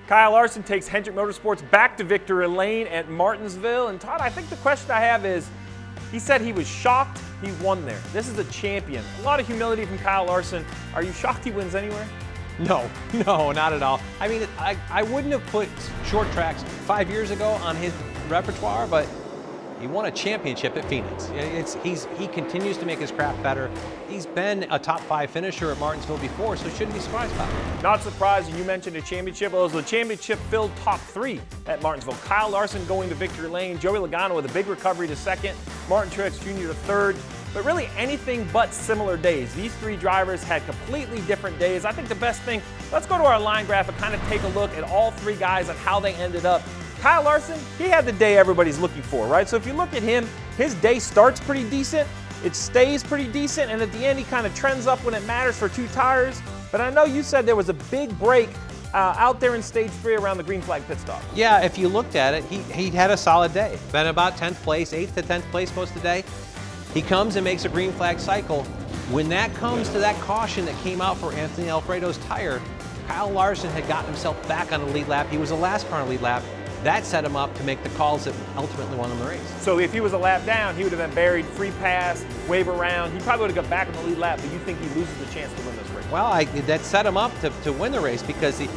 Kyle Larson takes Hendrick Motorsports back to victory lane at Martinsville. And Todd, I think the question I have is, he said he was shocked he won there. This is a champion. A lot of humility from Kyle Larson. Are you shocked he wins anywhere? No, not at all. I mean, I wouldn't have put short tracks 5 years ago on his repertoire, but he won a championship at Phoenix. He continues to make his craft better. He's been a top 5 finisher at Martinsville before, so shouldn't be surprised about it. Not surprised. You mentioned a championship. Well, it was the championship-filled top 3 at Martinsville. Kyle Larson going to victory lane. Joey Logano with a big recovery to second. Martin Truex Jr. to third. But really anything but similar days. These 3 drivers had completely different days. I think the best thing, let's go to our line graph and kind of take a look at all 3 guys and how they ended up. Kyle Larson, he had the day everybody's looking for, right? So if you look at him, his day starts pretty decent, it stays pretty decent, and at the end he kind of trends up when it matters for 2 tires. But I know you said there was a big break out there in stage 3 around the green flag pit stop. Yeah, if you looked at it, he had a solid day. Been about 10th place, 8th to 10th place most of the day. He comes and makes a green flag cycle. When that comes to that caution that came out for Anthony Alfredo's tire, Kyle Larson had gotten himself back on the lead lap. He was the last car on the lead lap. That set him up to make the calls that ultimately won him the race. So if he was a lap down, he would have been buried, free pass, wave around. He probably would have got back on the lead lap, but you think he loses the chance to win this race? Well, that set him up to win the race because he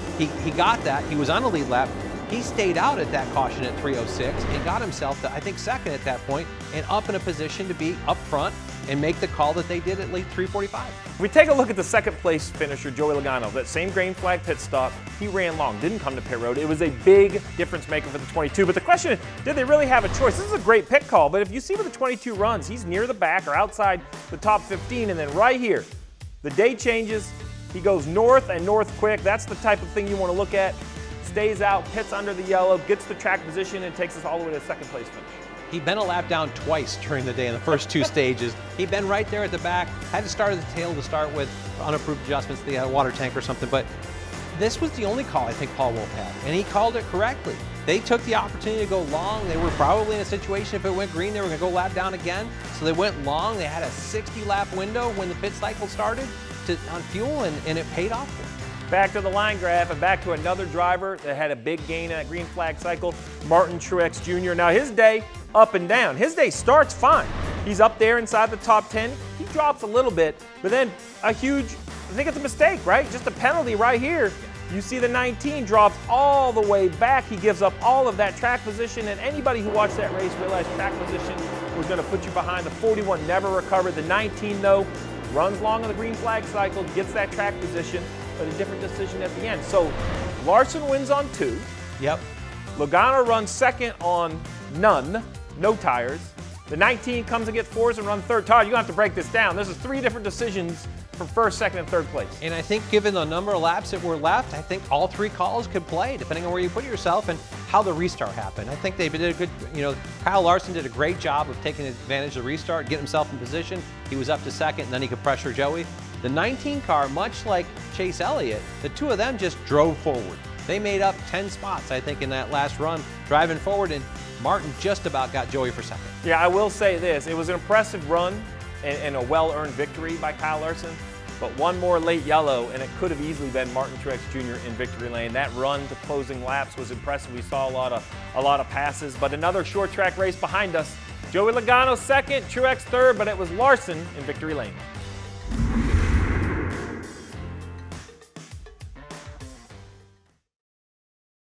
got that. He was on the lead lap. He stayed out at that caution at 306 and got himself to, I think, second at that point and up in a position to be up front and make the call that they did at late 345. We take a look at the second place finisher, Joey Logano. That same green flag pit stop, he ran long, didn't come to pit road. It was a big difference maker for the 22. But the question is, did they really have a choice? This is a great pit call, but if you see where the 22 runs, he's near the back or outside the top 15, and then right here, the day changes. He goes north and north quick. That's the type of thing you want to look at. Stays out, pits under the yellow, gets the track position, and takes us all the way to the second place finish. He'd been a lap down twice during the day in the first 2 stages. He'd been right there at the back, had to start at the tail to start with, unapproved adjustments, they had a water tank or something, but this was the only call I think Paul Wolf had, and he called it correctly. They took the opportunity to go long. They were probably in a situation, if it went green, they were gonna go lap down again, so they went long. They had a 60-lap window when the pit cycle started on fuel, and it paid off for them. Back to the line graph and back to another driver that had a big gain at green flag cycle, Martin Truex Jr. Now his day, up and down. His day starts fine. He's up there inside the top 10. He drops a little bit, but then a huge, I think it's a mistake, right? Just a penalty right here. You see the 19 drops all the way back. He gives up all of that track position, and anybody who watched that race realized track position was gonna put you behind. The 41 never recovered. The 19 though, runs long on the green flag cycle, gets that track position, but a different decision at the end. So Larson wins on 2. Yep. Logano runs second on none, no tires. The 19 comes and gets 4s and runs third. Todd, you have to break this down. This is 3 different decisions for first, second, and third place. And I think given the number of laps that were left, I think all 3 calls could play, depending on where you put yourself and how the restart happened. I think they did a good, Kyle Larson did a great job of taking advantage of the restart, getting himself in position. He was up to second, and then he could pressure Joey. The 19 car, much like Chase Elliott, the 2 of them just drove forward. They made up 10 spots, I think, in that last run, driving forward, and Martin just about got Joey for second. Yeah, I will say this. It was an impressive run and a well-earned victory by Kyle Larson, but one more late yellow, and it could have easily been Martin Truex Jr. in victory lane. That run to closing laps was impressive. We saw a lot of passes, but another short track race behind us. Joey Logano second, Truex third, but it was Larson in victory lane.